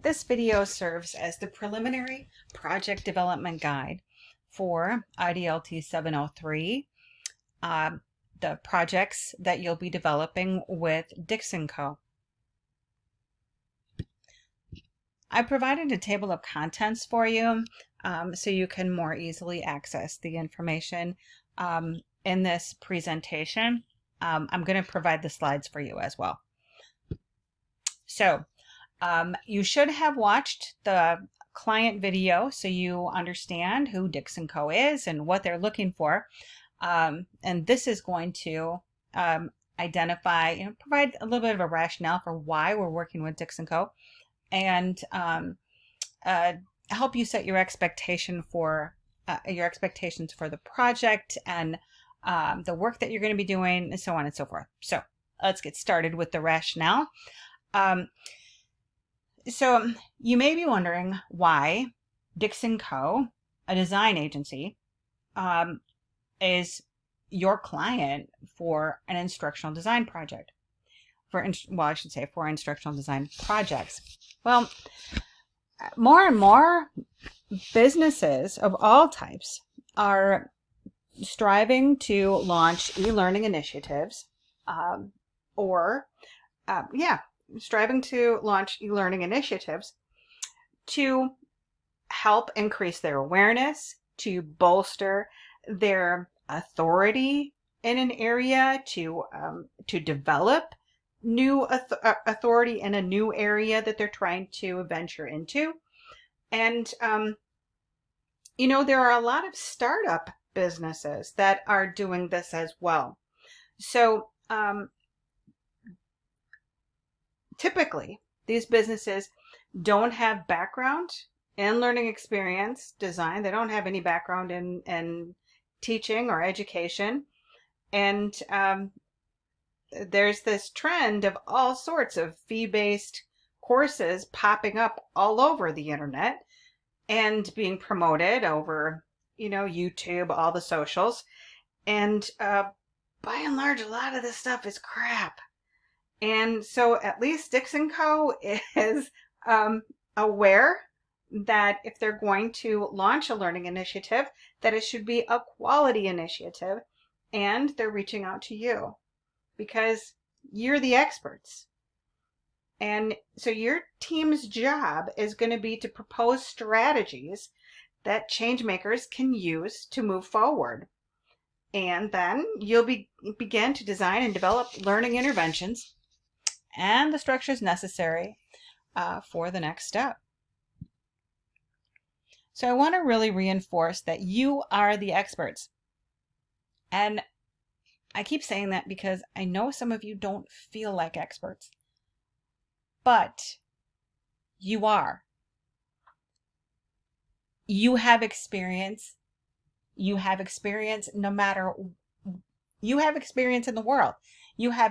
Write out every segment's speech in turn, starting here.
This video serves as the preliminary project development guide for IDLT 703, the projects that you'll be developing with Dixon Co. I provided a table of contents for you so you can more easily access the information in this presentation. I'm going to provide the slides for you as well. So you should have watched the client video so you understand who Dixon Co. is and what they're looking for. And this is going to identify, provide a little bit of a rationale for why we're working with Dixon Co. and help you set your expectations for the project and the work that you're going to be doing, and so on and so forth. So let's get started with the rationale. So you may be wondering why Dixon Co., a design agency, is your client for an instructional design project. For instructional design projects. Well, more and more businesses of all types are striving to launch e-learning initiatives, striving to launch e-learning initiatives to help increase their awareness, to bolster their authority in an area, to develop new authority in a new area that they're trying to venture into. And, there are a lot of startup businesses that are doing this as well. So, typically, these businesses don't have background in learning experience design. They don't have any background in teaching or education. And there's this trend of all sorts of fee-based courses popping up all over the internet and being promoted over, YouTube, all the socials. And by and large, a lot of this stuff is crap. And so at least Dixon Co. is aware that if they're going to launch a learning initiative, that it should be a quality initiative, and they're reaching out to you because you're the experts. And so your team's job is going to be to propose strategies that change makers can use to move forward. And then you'll begin to design and develop learning interventions and the structures necessary for the next step. So I want to really reinforce that you are the experts. And I keep saying that because I know some of you don't feel like experts, but you are. You have experience. You have experience in the world. You have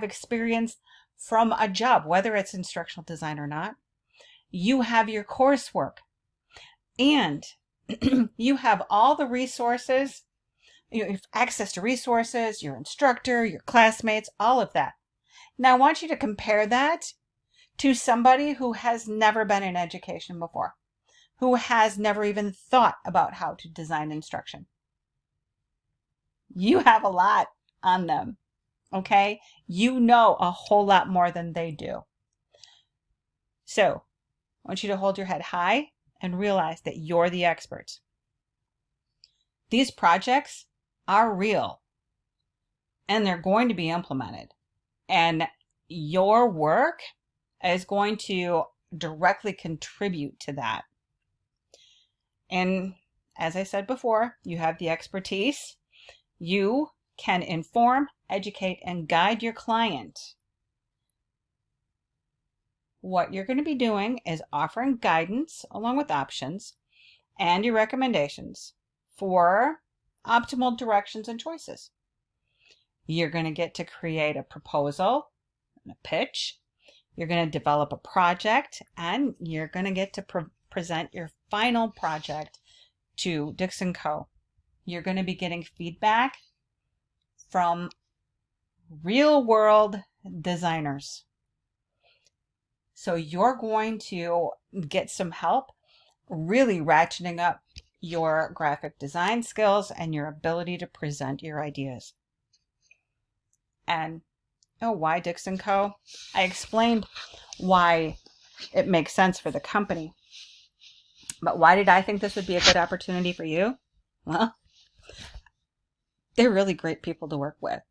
experience from a job, whether it's instructional design or not. You have your coursework, and you have all the resources. You have access to resources, your instructor, your classmates, all of that. Now I want you to compare that to somebody who has never been in education before, who has never even thought about how to design instruction. You have a lot on them, okay? You know a whole lot more than they do. So I want you to hold your head high and realize that you're the experts. These projects are real and they're going to be implemented, and your work is going to directly contribute to that. And as I said before, you have the expertise. You can inform, educate, and guide your client. What you're going to be doing is offering guidance along with options and your recommendations for optimal directions and choices. You're going to get to create a proposal and a pitch. You're going to develop a project, and you're going to get to present your final project to Dixon Co. You're going to be getting feedback from real world designers. So you're going to get some help really ratcheting up your graphic design skills and your ability to present your ideas. And why Dix & Co? I explained why it makes sense for the company. But why did I think this would be a good opportunity for you? Well, they're really great people to work with,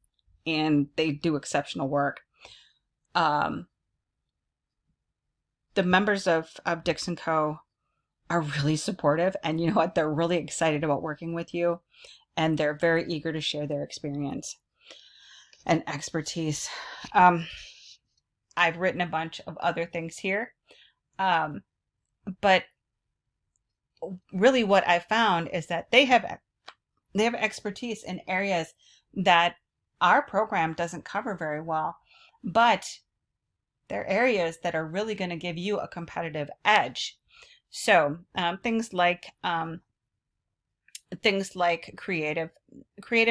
and they do exceptional work. The members of Dix & Co are really supportive, and you know what? They're really excited about working with you, and they're very eager to share their experience and expertise. I've written a bunch of other things here, but really what I found is that they have expertise in areas that our program doesn't cover very well, but they're areas that are really going to give you a competitive edge. So things like creative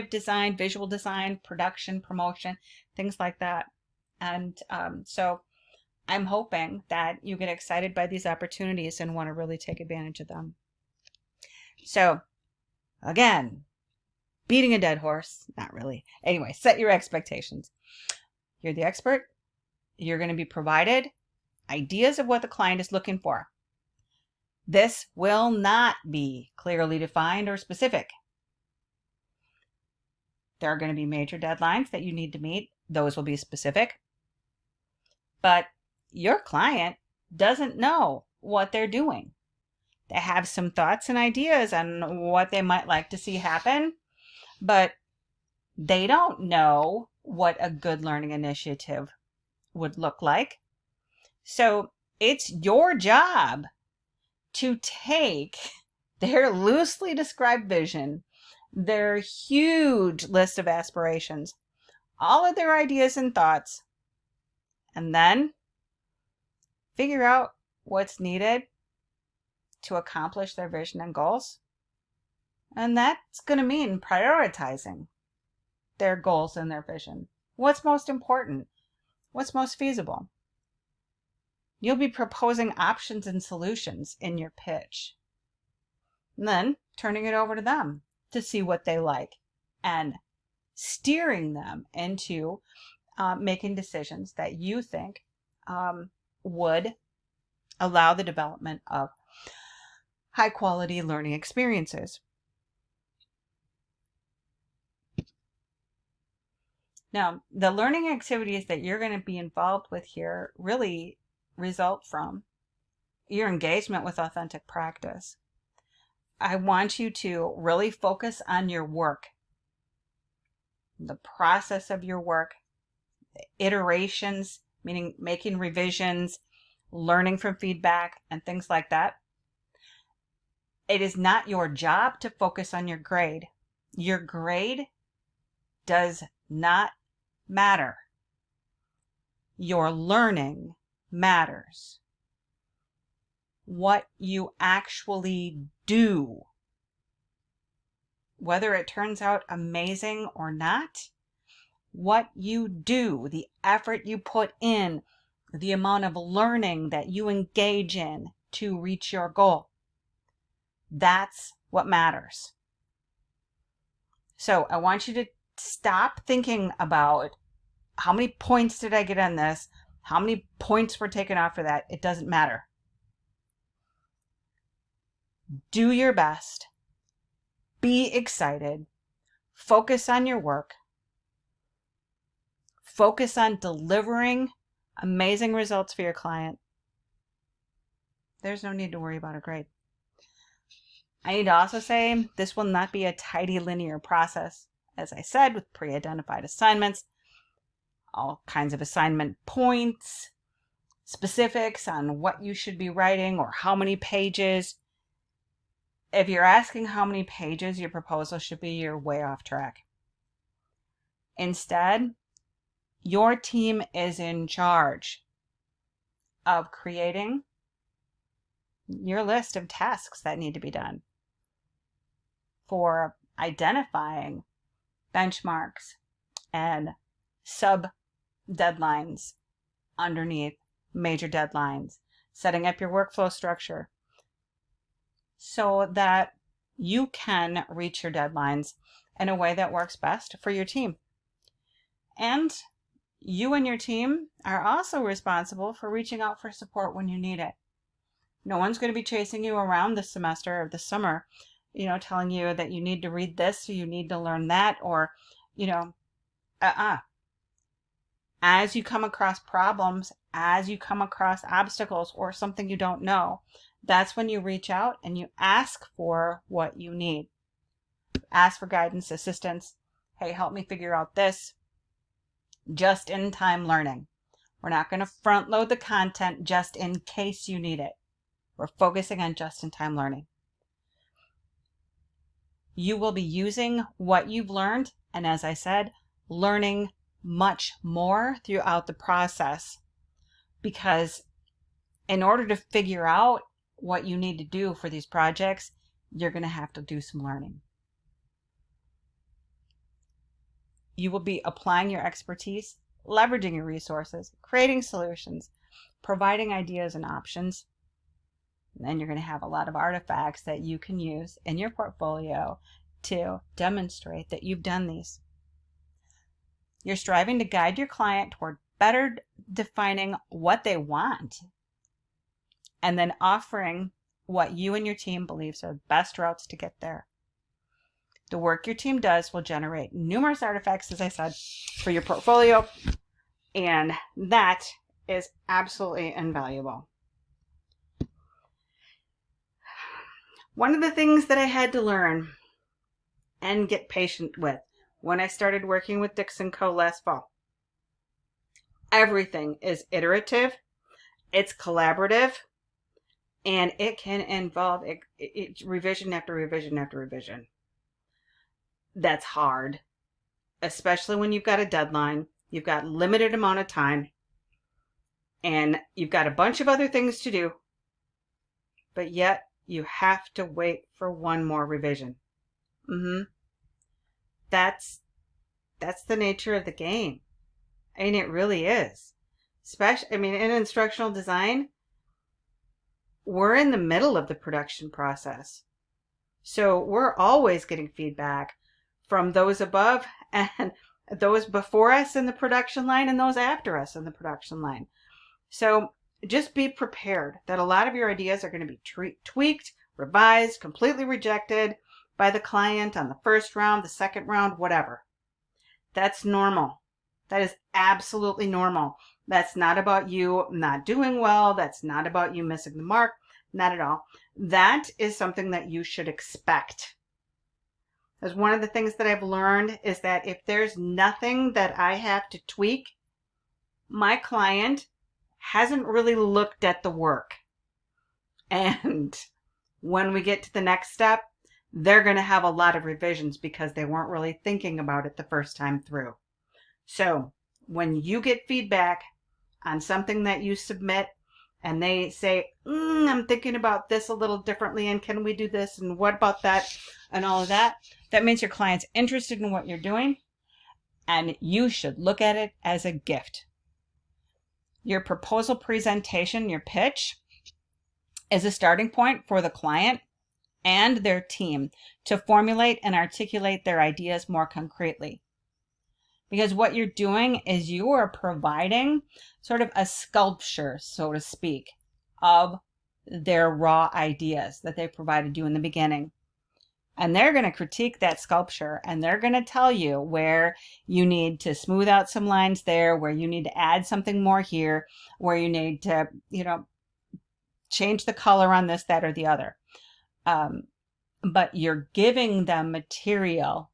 design, visual design, production, promotion, things like that. And so I'm hoping that you get excited by these opportunities and want to really take advantage of them. So again, beating a dead horse, not really. Anyway, set your expectations. You're the expert. You're going to be provided ideas of what the client is looking for. This will not be clearly defined or specific. There are going to be major deadlines that you need to meet. Those will be specific. But your client doesn't know what they're doing. They have some thoughts and ideas on what they might like to see happen, but they don't know what a good learning initiative would look like. So it's your job to take their loosely described vision, their huge list of aspirations, all of their ideas and thoughts, and then figure out what's needed to accomplish their vision and goals. And that's going to mean prioritizing their goals and their vision. What's most important? What's most feasible? You'll be proposing options and solutions in your pitch. And then turning it over to them to see what they like and steering them into making decisions that you think would allow the development of high quality learning experiences. Now, the learning activities that you're going to be involved with here really result from your engagement with authentic practice. I want you to really focus on your work, the process of your work, the iterations, meaning making revisions, learning from feedback, and things like that. It is not your job to focus on your grade. Your grade does not matter. Your learning matters. What you actually do, whether it turns out amazing or not, what you do, the effort you put in, the amount of learning that you engage in to reach your goal, that's what matters. So I want you to stop thinking about how many points did I get on this, how many points were taken off for that. It doesn't matter. Do your best. Be excited. Focus on your work. Focus on delivering amazing results for your client. There's no need to worry about a grade. I need to also say this will not be a tidy linear process. As I said, with pre-identified assignments, all kinds of assignment points, specifics on what you should be writing or how many pages. If you're asking how many pages your proposal should be, you're way off track. Instead, your team is in charge of creating your list of tasks that need to be done, for identifying benchmarks and sub deadlines underneath major deadlines, setting up your workflow structure so that you can reach your deadlines in a way that works best for your team. And you and your team are also responsible for reaching out for support when you need it. No one's going to be chasing you around this semester or this summer, telling you that you need to read this or you need to learn that, or, As you come across problems, as you come across obstacles or something you don't know, that's when you reach out and you ask for what you need. Ask for guidance, assistance. Hey, help me figure out this. Just-in-time learning. We're not going to front load the content just in case you need it. We're focusing on just-in-time learning. You will be using what you've learned, and as I said, learning much more throughout the process, because in order to figure out what you need to do for these projects, you're going to have to do some learning. You will be applying your expertise, leveraging your resources, creating solutions, providing ideas and options. And then you're going to have a lot of artifacts that you can use in your portfolio to demonstrate that you've done these. You're striving to guide your client toward better defining what they want and then offering what you and your team believes are the best routes to get there. The work your team does will generate numerous artifacts, as I said, for your portfolio, and that is absolutely invaluable. One of the things that I had to learn and get patient with when I started working with Dixon Co. last fall, everything is iterative, it's collaborative, and it can involve revision after revision after revision. That's hard, especially when you've got a deadline, you've got limited amount of time, and you've got a bunch of other things to do, but yet you have to wait for one more revision. That's the nature of the game. And it really is. In instructional design, we're in the middle of the production process. So we're always getting feedback from those above and those before us in the production line and those after us in the production line. So just be prepared that a lot of your ideas are going to be tweaked, revised, completely rejected by the client on the first round, the second round, whatever. That's normal. That is absolutely normal. That's not about you not doing well. That's not about you missing the mark. Not at all. That is something that you should expect. Because one of the things that I've learned is that if there's nothing that I have to tweak, my client hasn't really looked at the work. And when we get to the next step, they're going to have a lot of revisions because they weren't really thinking about it the first time through. So when you get feedback on something that you submit and they say, I'm thinking about this a little differently, and can we do this, and what about that, and all of that, that means your client's interested in what you're doing, and you should look at it as a gift. Your proposal presentation, your pitch, is a starting point for the client and their team to formulate and articulate their ideas more concretely. Because what you're doing is you are providing sort of a sculpture, so to speak, of their raw ideas that they provided you in the beginning. And they're going to critique that sculpture, and they're going to tell you where you need to smooth out some lines there, where you need to add something more here, where you need to, change the color on this, that, or the other. But you're giving them material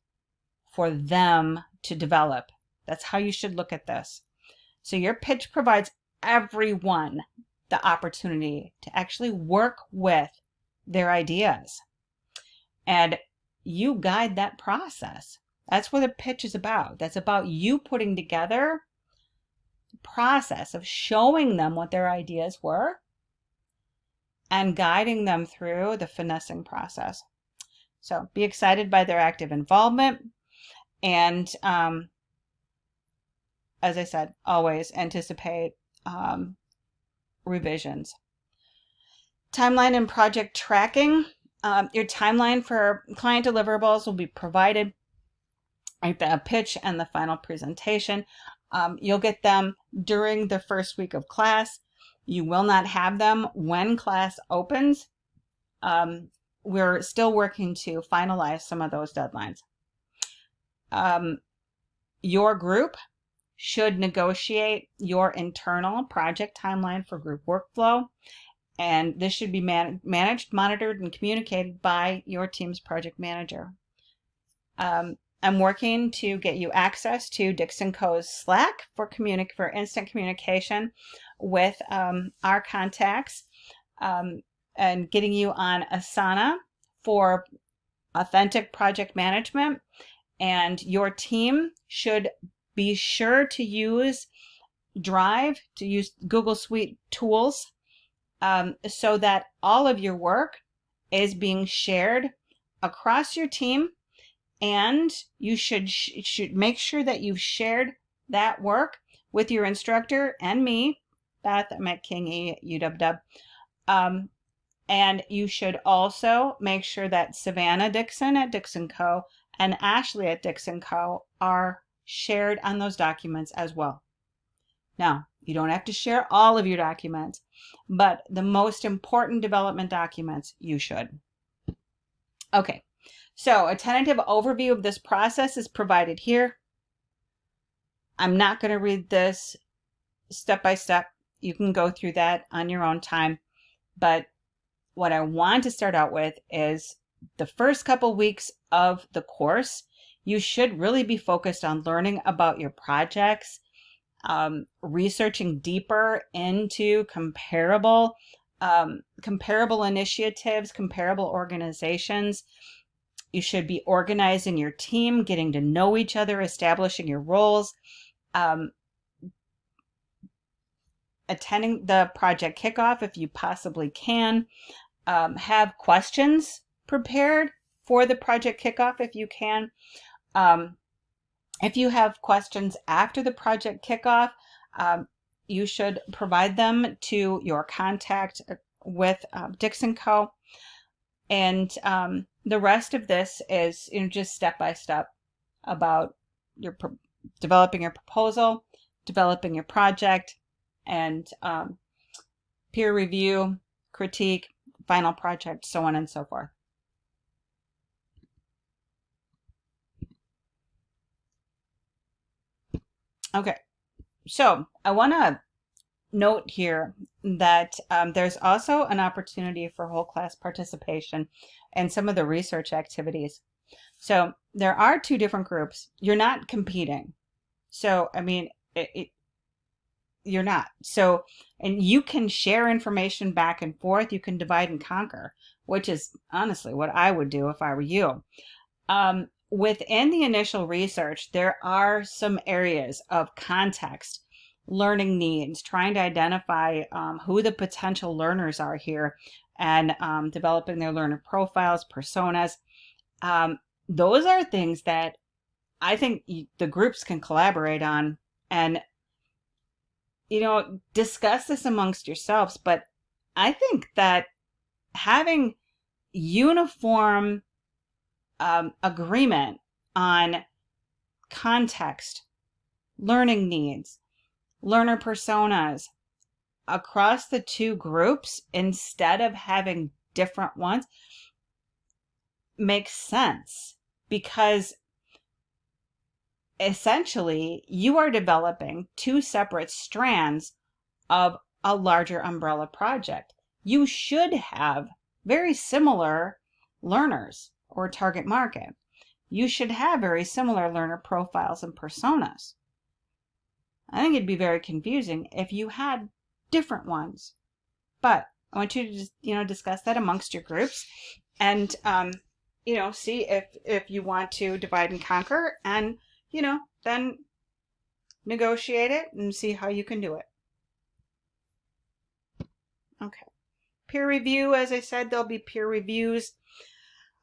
for them to develop. That's how you should look at this. So your pitch provides everyone the opportunity to actually work with their ideas. And you guide that process. That's what a pitch is about. That's about you putting together the process of showing them what their ideas were and guiding them through the finessing process. So be excited by their active involvement. And as I said, always anticipate revisions. Timeline and project tracking. Your timeline for client deliverables will be provided at the pitch and the final presentation. You'll get them during the first week of class. You will not have them when class opens. We're still working to finalize some of those deadlines. Your group should negotiate your internal project timeline for group workflow, and this should be managed, monitored, and communicated by your team's project manager. I'm working to get you access to Dixon Co's Slack for instant communication with our contacts, and getting you on Asana for authentic project management. And your team should be sure to use Drive, to use Google Suite tools, so that all of your work is being shared across your team. And you should make sure that you've shared that work with your instructor and me, Beth. I'm at King E UW. And you should also make sure that Savannah Dixon at Dixon Co. and Ashley at Dixon Co. are shared on those documents as well. Now, you don't have to share all of your documents, but the most important development documents you should. Okay, so a tentative overview of this process is provided here. I'm not going to read this step by step. You can go through that on your own time, but what I want to start out with is the first couple weeks of the course. You should really be focused on learning about your projects, researching deeper into comparable initiatives, comparable organizations. You should be organizing your team, getting to know each other, establishing your roles, attending the project kickoff if you possibly can. Have questions prepared for the project kickoff if you can. If you have questions after the project kickoff, you should provide them to your contact with Dixon Co. And the rest of this is just step by step about your developing your proposal, developing your project, and peer review, critique, final project, so on and so forth. Okay, so I want to note here that there's also an opportunity for whole class participation and some of the research activities. So there are two different groups. You're not competing. So, I mean, you're not. So, and you can share information back and forth. You can divide and conquer, which is honestly what I would do if I were you. Within the initial research, there are some areas of context, learning needs, trying to identify who the potential learners are here, and developing their learner profiles, personas. Those are things that I think the groups can collaborate on and, discuss this amongst yourselves. But I think that having uniform agreement on context, learning needs, learner personas across the two groups instead of having different ones makes sense, because essentially you are developing two separate strands of a larger umbrella project. You should have very similar learners or target market. You should have very similar learner profiles and personas. I think it'd be very confusing if you had different ones. But I want you to just, discuss that amongst your groups and, see if you want to divide and conquer and, then negotiate it and see how you can do it. Okay. Peer review, as I said, there'll be peer reviews.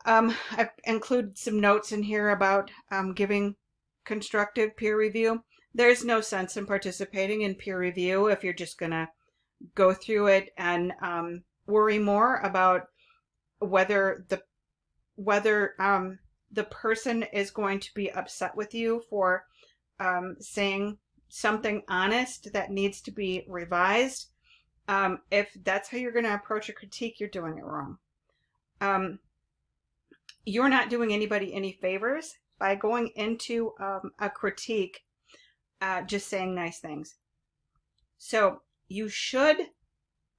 I've included some notes in here about giving constructive peer review. There's no sense in participating in peer review if you're just going to go through it and worry more about whether the person is going to be upset with you for saying something honest that needs to be revised. If that's how you're going to approach a critique, you're doing it wrong. You're not doing anybody any favors by going into a critique just saying nice things. So you should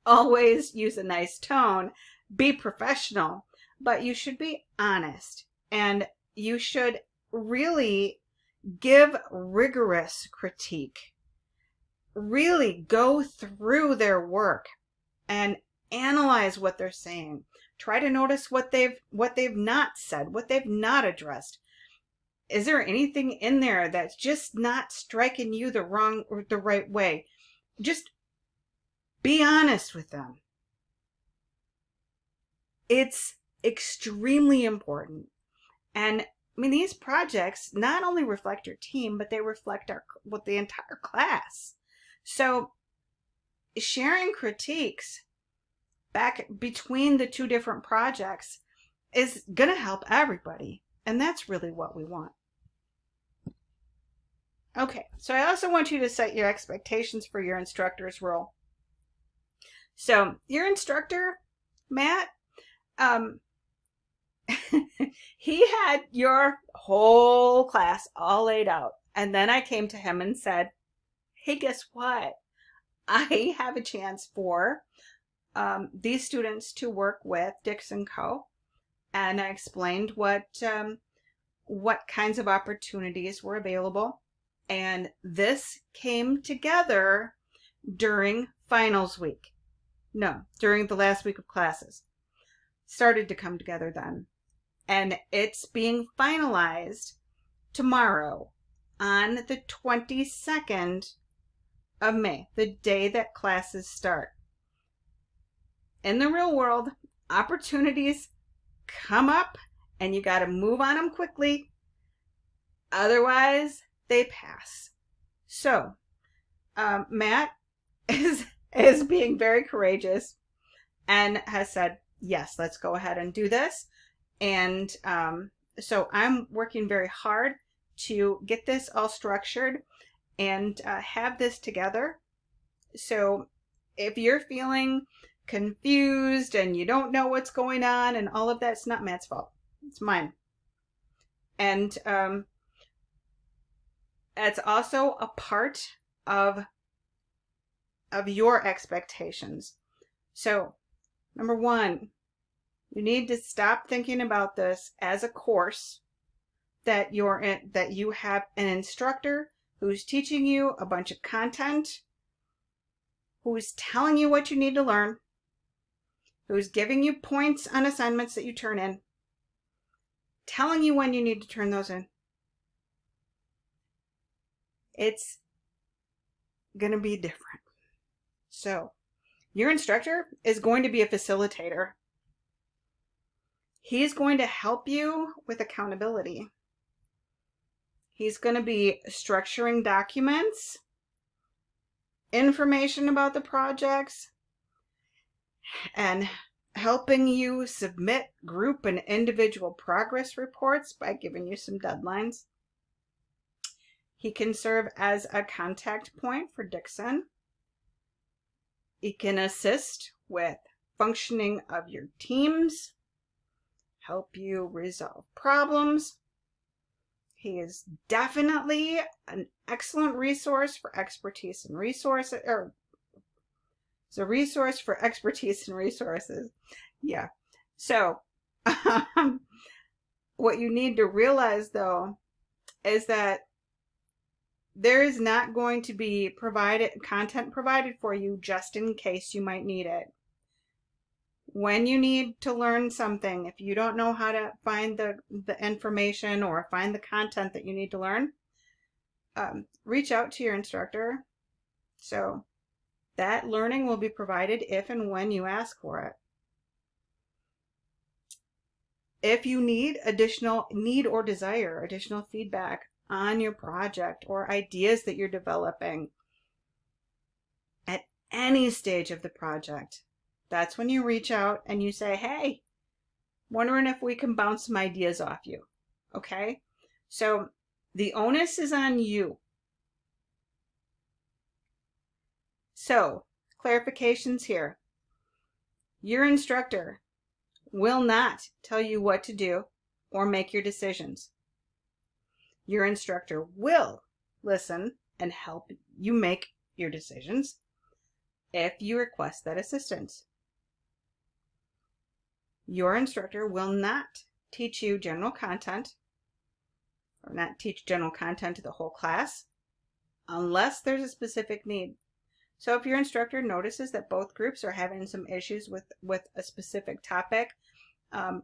always use a nice tone, be professional, but you should be honest, and you should really give rigorous critique. Really go through their work and analyze what they're saying. Try to notice what they've not said, what they've not addressed. Is there anything in there that's just not striking you the wrong or the right way? Just be honest with them. It's extremely important. And I mean, these projects not only reflect your team, but they reflect the entire class. So sharing critiques back between the two different projects is going to help everybody. And that's really what we want. Okay, so I also want you to set your expectations for your instructor's role. So your instructor, Matt, he had your whole class all laid out. And then I came to him and said, hey, guess what? I have a chance for these students to work with Dixon Co. And I explained what kinds of opportunities were available. And this came together during finals week. No, during the last week of classes. Started to come together then. And it's being finalized tomorrow on the 22nd of May, the day that classes start. In the real world, opportunities come up and you got to move on them quickly. Otherwise, they pass. So, Matt is being very courageous and has said, yes, let's go ahead and do this. And so I'm working very hard to get this all structured and have this together. So if you're feeling confused and you don't know what's going on and all of that, it's not Matt's fault. It's mine. And it's also a part of your expectations. So, number one, you need to stop thinking about this as a course that you have an instructor who's teaching you a bunch of content, who's telling you what you need to learn, who's giving you points on assignments that you turn in, telling you when you need to turn those in. It's going to be different. So, your instructor is going to be a facilitator. He's going to help you with accountability. He's going to be structuring documents, information about the projects, and helping you submit group and individual progress reports by giving you some deadlines. He can serve as a contact point for Dixon. He can assist with functioning of your teams, help you resolve problems. He is definitely an excellent resource for expertise and resources, or it's a resource for expertise and resources. Yeah. So what you need to realize, though, is that there is not going to be content provided for you just in case you might need it. When you need to learn something, if you don't know how to find the information or find the content that you need to learn, reach out to your instructor. So that learning will be provided if and when you ask for it. If you need or desire additional feedback on your project or ideas that you're developing at any stage of the project. That's when you reach out and you say, hey, wondering if we can bounce some ideas off you. Okay? So the onus is on you. So, clarifications here. Your instructor will not tell you what to do or make your decisions. Your instructor will listen and help you make your decisions if you request that assistance. Your instructor will not teach you general content or not teach general content to the whole class unless there's a specific need. So if your instructor notices that both groups are having some issues with a specific topic, and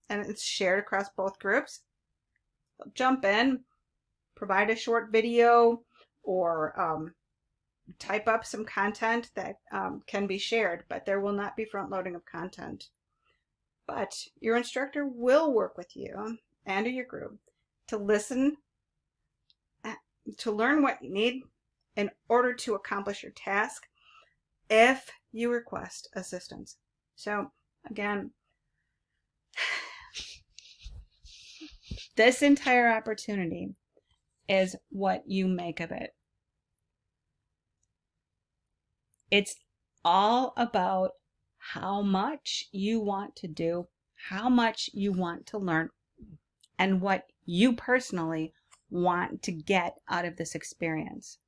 it's shared across both groups, jump in, provide a short video, or type up some content that can be shared, but there will not be front loading of content. But your instructor will work with you and your group to listen, to learn what you need in order to accomplish your task if you request assistance. So again, this entire opportunity is what you make of it. It's all about how much you want to do, how much you want to learn, and what you personally want to get out of this experience.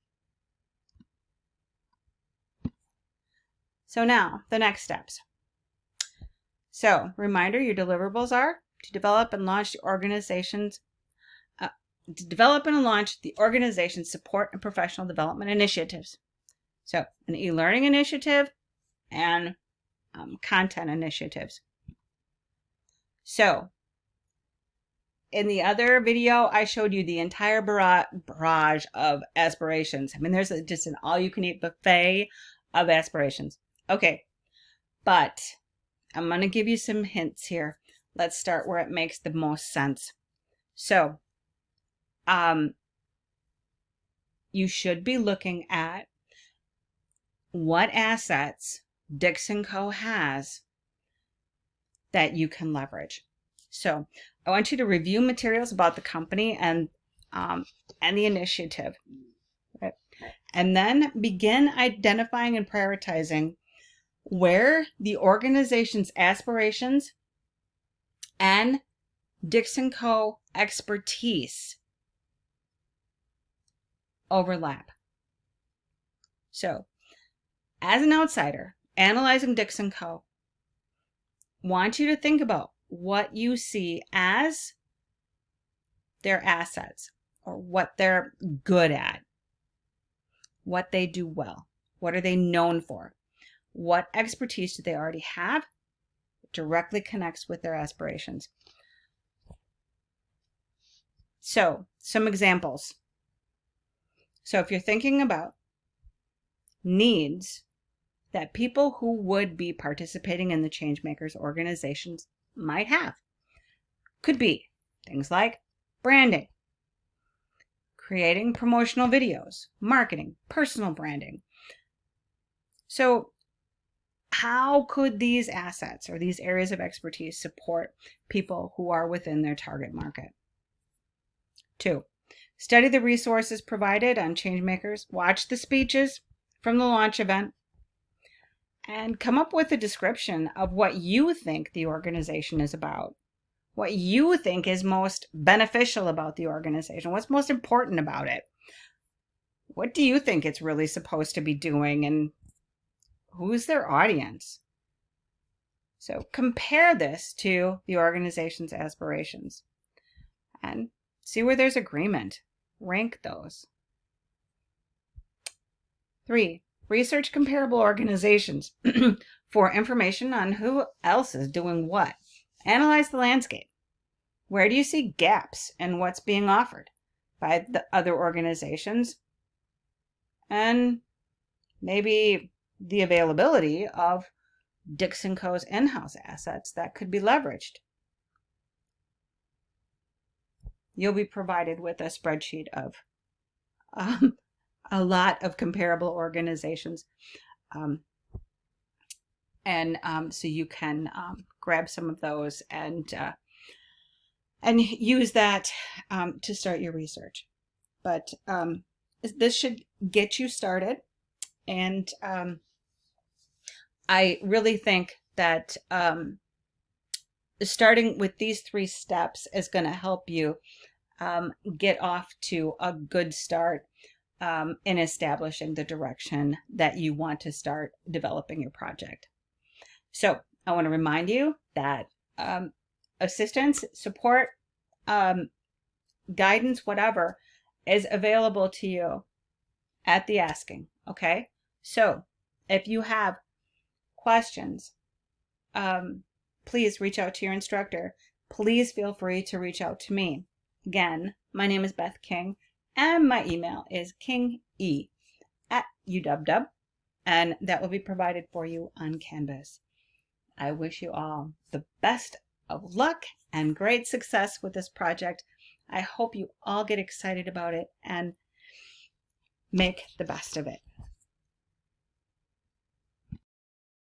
So now, the next steps. So, reminder, your deliverables are to develop and launch the organization's support and professional development initiatives. So, an e-learning initiative and content initiatives. So, in the other video, I showed you the entire barrage of aspirations. I mean, there's just an all-you-can-eat buffet of aspirations. Okay, but I'm going to give you some hints here. Let's start where it makes the most sense. So, you should be looking at what assets Dixon Co. has that you can leverage. So, I want you to review materials about the company and the initiative, right? And then begin identifying and prioritizing where the organization's aspirations and Dixon Co. expertise overlap. So, as an outsider, analyzing Dixon Co., want you to think about what you see as their assets or what they're good at, what they do well, what are they known for, what expertise do they already have that directly connects with their aspirations. So, some examples. So if you're thinking about needs that people who would be participating in the Changemakers organizations might have, could be things like branding, creating promotional videos, marketing, personal branding. So how could these assets or these areas of expertise support people who are within their target market? 2, study the resources provided on Changemakers, watch the speeches from the launch event, and come up with a description of what you think the organization is about, what you think is most beneficial about the organization, what's most important about it. What do you think it's really supposed to be doing, and who's their audience? So compare this to the organization's aspirations and see where there's agreement. Rank those. 3, research comparable organizations for information on who else is doing what. Analyze the landscape. Where do you see gaps in what's being offered by the other organizations? And maybe the availability of Dixon Co.'s in-house assets that could be leveraged. You'll be provided with a spreadsheet of a lot of comparable organizations. So you can grab some of those and use that to start your research. But this should get you started. And I really think that starting with these 3 steps is going to help you get off to a good start in establishing the direction that you want to start developing your project. So I want to remind you that assistance, support, guidance, whatever, is available to you at the asking. Okay. So if you have questions, please reach out to your instructor. Please feel free to reach out to me. Again, my name is Beth King, and my email is kinge@uww, and that will be provided for you on Canvas. I wish you all the best of luck and great success with this project. I hope you all get excited about it and make the best of it.